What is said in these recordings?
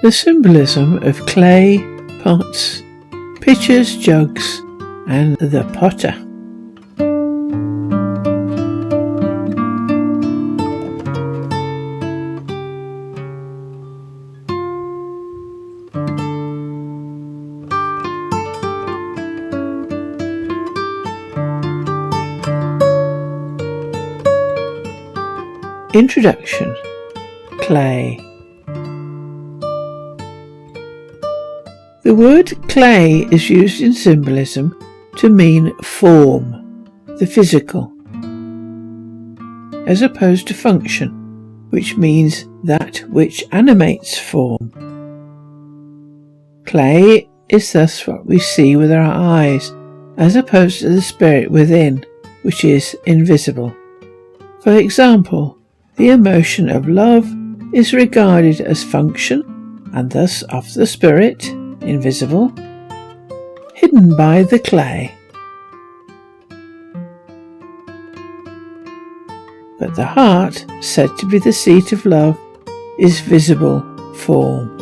The symbolism of clay, pots, pitchers, jugs, and the potter. Introduction. Clay. The word clay is used in symbolism to mean form, the physical, as opposed to function, which means that which animates form. Clay is thus what we see with our eyes, as opposed to the spirit within, which is invisible. For example, the emotion of love is regarded as function, and thus of the spirit, invisible, hidden by the clay. But the heart, said to be the seat of love, is visible form.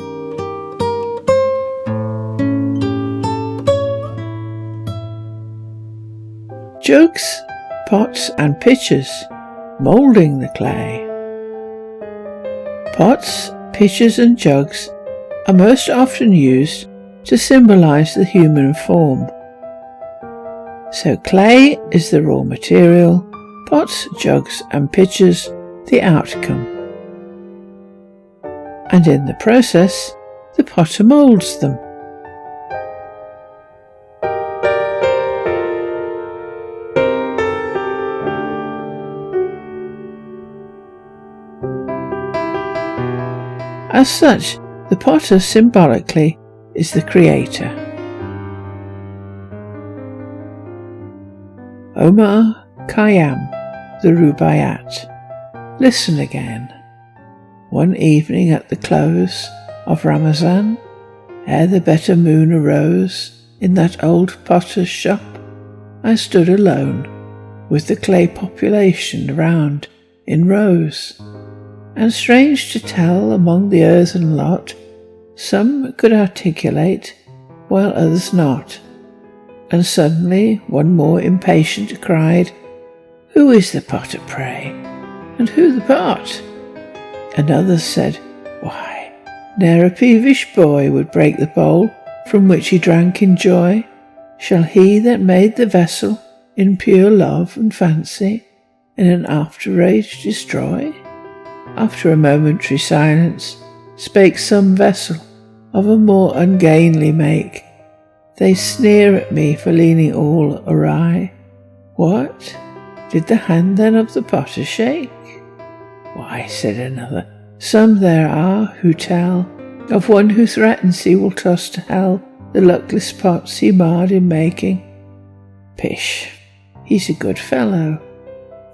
Jugs, pots and pitchers, moulding the clay. Pots, pitchers and jugs are most often used to symbolize the human form. So clay is the raw material, pots, jugs and pitchers the outcome. And in the process, the potter moulds them. As such, the potter symbolically is the creator. Omar Khayyam, the Rubaiyat. Listen again. One evening at the close of Ramazan, ere the better moon arose, in that old potter's shop, I stood alone, with the clay population around in rows. And strange to tell, among the earthen lot, some could articulate, while others not. And suddenly one more impatient cried, "Who is the potter, pray? And who the pot?" Another said, "Why, ne'er a peevish boy would break the bowl from which he drank in joy. Shall he that made the vessel in pure love and fancy in an after rage destroy?" After a momentary silence, spake some vessel of a more ungainly make. They sneer at me for leaning all awry. What? Did the hand then of the potter shake? Why, said another, some there are who tell of one who threatens he will toss to hell the luckless pots he marred in making. Pish, he's a good fellow,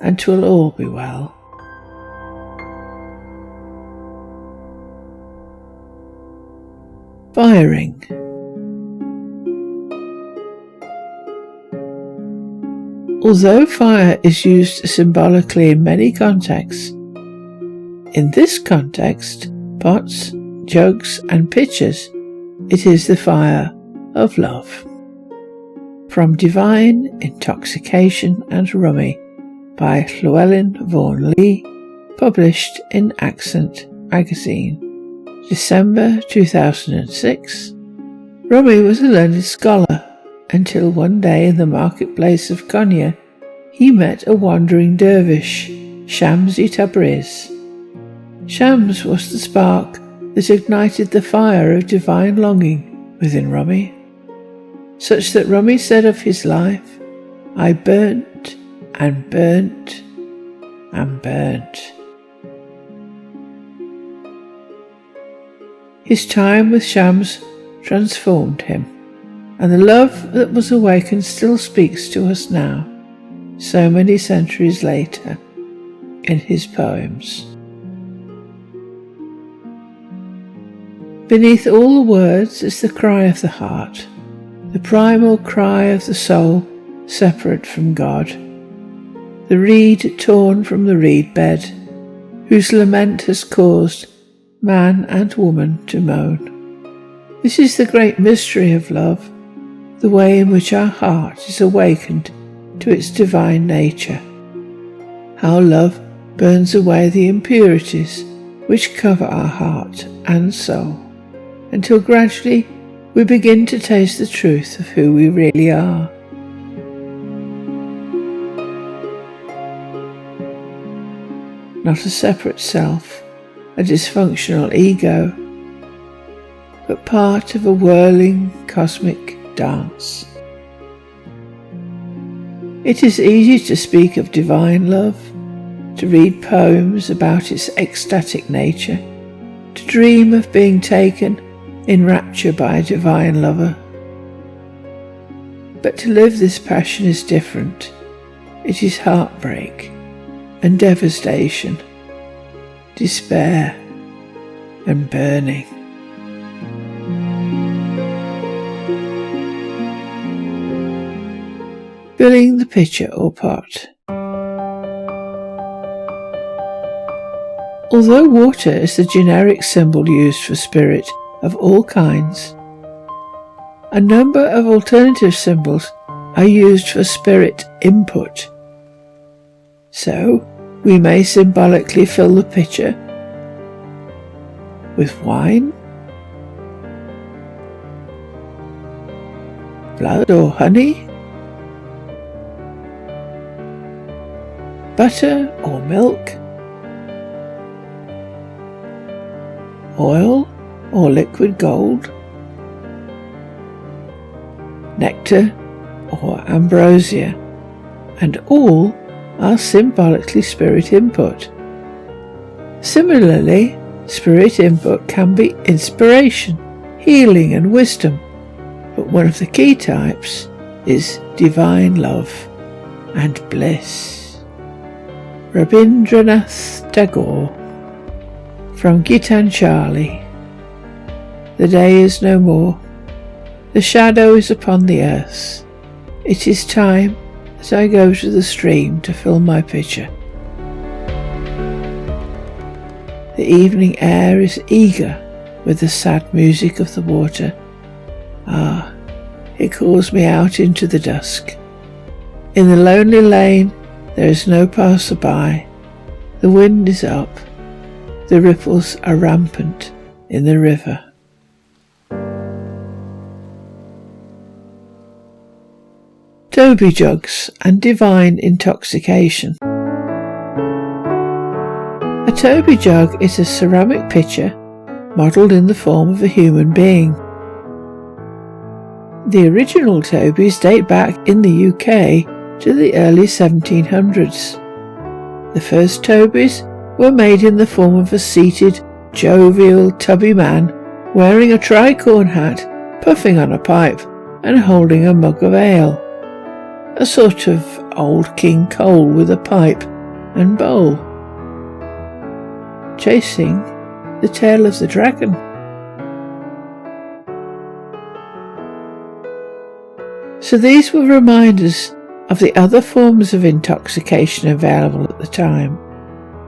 and 'twill all be well. Firing. Although fire is used symbolically in many contexts, in this context, pots, jugs and pitchers, it is the fire of love. From Divine Intoxication and Rummy by Llewellyn Vaughan Lee, published in Accent magazine. December 2006. Rummy was a learned scholar until one day in the marketplace of Konya he met a wandering dervish, Shams-i Tabriz. Shams was the spark that ignited the fire of divine longing within Rummy, such that Rummy said of his life, "I burnt and burnt and burnt." His time with Shams transformed him, and the love that was awakened still speaks to us now, so many centuries later, in his poems. Beneath all the words is the cry of the heart, the primal cry of the soul separate from God, the reed torn from the reed bed, whose lament has caused man and woman to moan. This is the great mystery of love, the way in which our heart is awakened to its divine nature. How love burns away the impurities which cover our heart and soul, until gradually we begin to taste the truth of who we really are. Not a separate self, a dysfunctional ego, but part of a whirling cosmic dance. It is easy to speak of divine love, to read poems about its ecstatic nature, to dream of being taken in rapture by a divine lover. But to live this passion is different. It is heartbreak and devastation, despair and burning. Filling the pitcher or pot. Although water is the generic symbol used for spirit of all kinds, a number of alternative symbols are used for spirit input. So, we may symbolically fill the pitcher with wine, blood or honey, butter or milk, oil or liquid gold, nectar or ambrosia, and all are symbolically spirit input. Similarly, spirit input can be inspiration, healing and wisdom, but one of the key types is divine love and bliss. Rabindranath Tagore, from Gitanjali. The day is no more. The shadow is upon the earth. It is time that I go to the stream to fill my pitcher. The evening air is eager with the sad music of the water. Ah, it calls me out into the dusk. In the lonely lane there is no passer-by. The wind is up. The ripples are rampant in the river. Toby jugs and divine intoxication. A Toby jug is a ceramic pitcher modelled in the form of a human being. The original Tobys date back in the UK to the early 1700s. The first Tobys were made in the form of a seated, jovial, tubby man wearing a tricorn hat, puffing on a pipe and holding a mug of ale. A sort of old King Cole with a pipe and bowl, chasing the tail of the dragon. So these were reminders of the other forms of intoxication available at the time.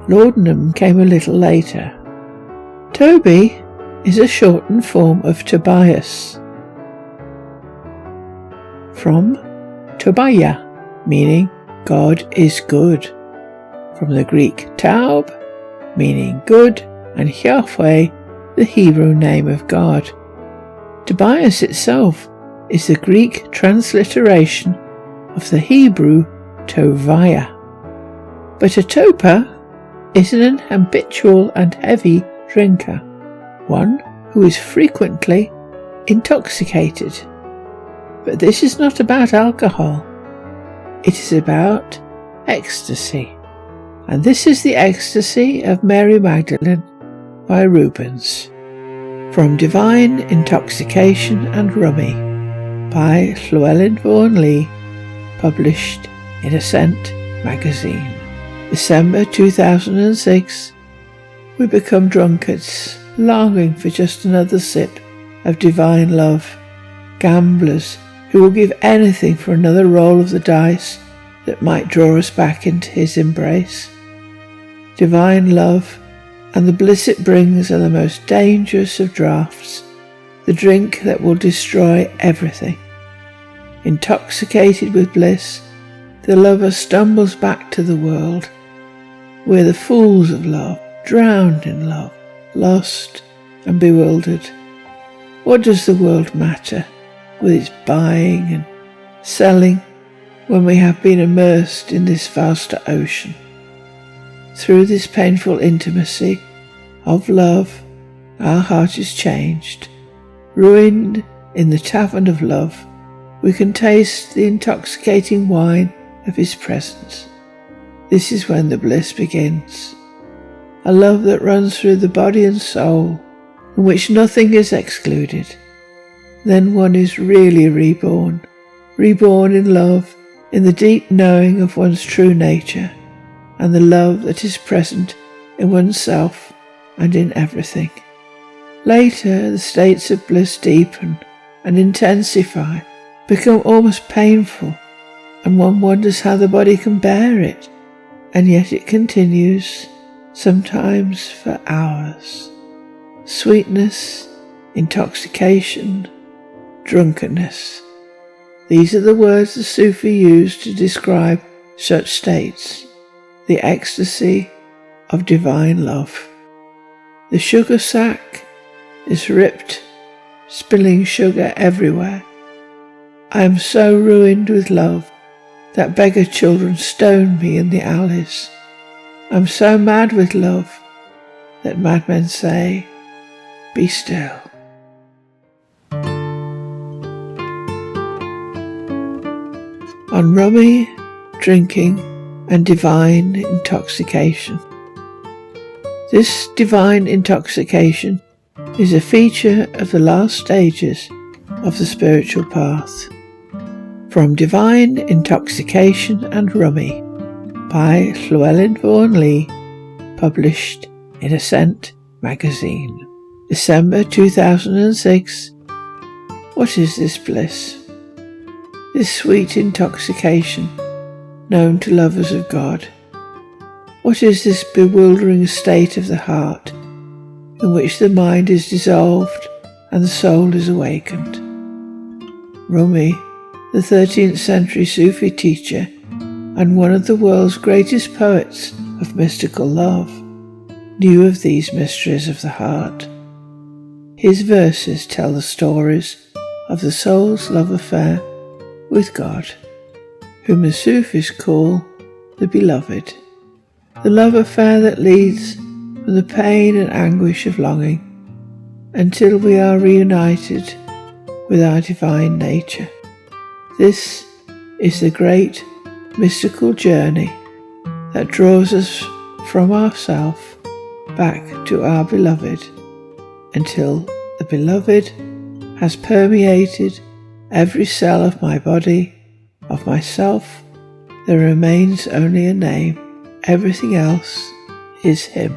Laudanum came a little later. Toby is a shortened form of Tobias, from Tobiah, meaning God is good, from the Greek Taub, meaning good, and Yahweh, the Hebrew name of God. Tobias itself is the Greek transliteration of the Hebrew Toviah. But a toper is an habitual and heavy drinker, one who is frequently intoxicated. But this is not about alcohol. It is about ecstasy. And this is the ecstasy of Mary Magdalene by Rubens. From Divine Intoxication and Rummy by Llewellyn Vaughan Lee, published in Ascent magazine. December 2006. We become drunkards, longing for just another sip of divine love. Gamblers who will give anything for another roll of the dice that might draw us back into his embrace. Divine love and the bliss it brings are the most dangerous of draughts, the drink that will destroy everything. Intoxicated with bliss, the lover stumbles back to the world. We're the fools of love, drowned in love, lost and bewildered. What does the world matter with its buying and selling when we have been immersed in this vaster ocean? Through this painful intimacy of love, our heart is changed. Ruined in the tavern of love, we can taste the intoxicating wine of his presence. This is when the bliss begins. A love that runs through the body and soul, in which nothing is excluded. Then one is really reborn in love, in the deep knowing of one's true nature, and the love that is present in oneself and in everything. Later, the states of bliss deepen and intensify, become almost painful, and one wonders how the body can bear it, and yet it continues, sometimes for hours. Sweetness, intoxication, drunkenness. These are the words the Sufi used to describe such states, the ecstasy of divine love. The sugar sack is ripped, spilling sugar everywhere. I am so ruined with love that beggar children stone me in the alleys. I'm so mad with love that madmen say, "Be still." On rummy, drinking, and divine intoxication. This divine intoxication is a feature of the last stages of the spiritual path. From Divine Intoxication and Rummy by Llewellyn Vaughan Lee, published in Ascent magazine, December 2006. What is this bliss? This sweet intoxication known to lovers of God? What is this bewildering state of the heart in which the mind is dissolved and the soul is awakened? Rumi, the 13th century Sufi teacher and one of the world's greatest poets of mystical love, knew of these mysteries of the heart. His verses tell the stories of the soul's love affair with God, whom the Sufis call the Beloved, the love affair that leads from the pain and anguish of longing until we are reunited with our divine nature. This is the great mystical journey that draws us from ourself back to our Beloved, until the Beloved has permeated every cell of my body, of myself. There remains only a name. Everything else is Him.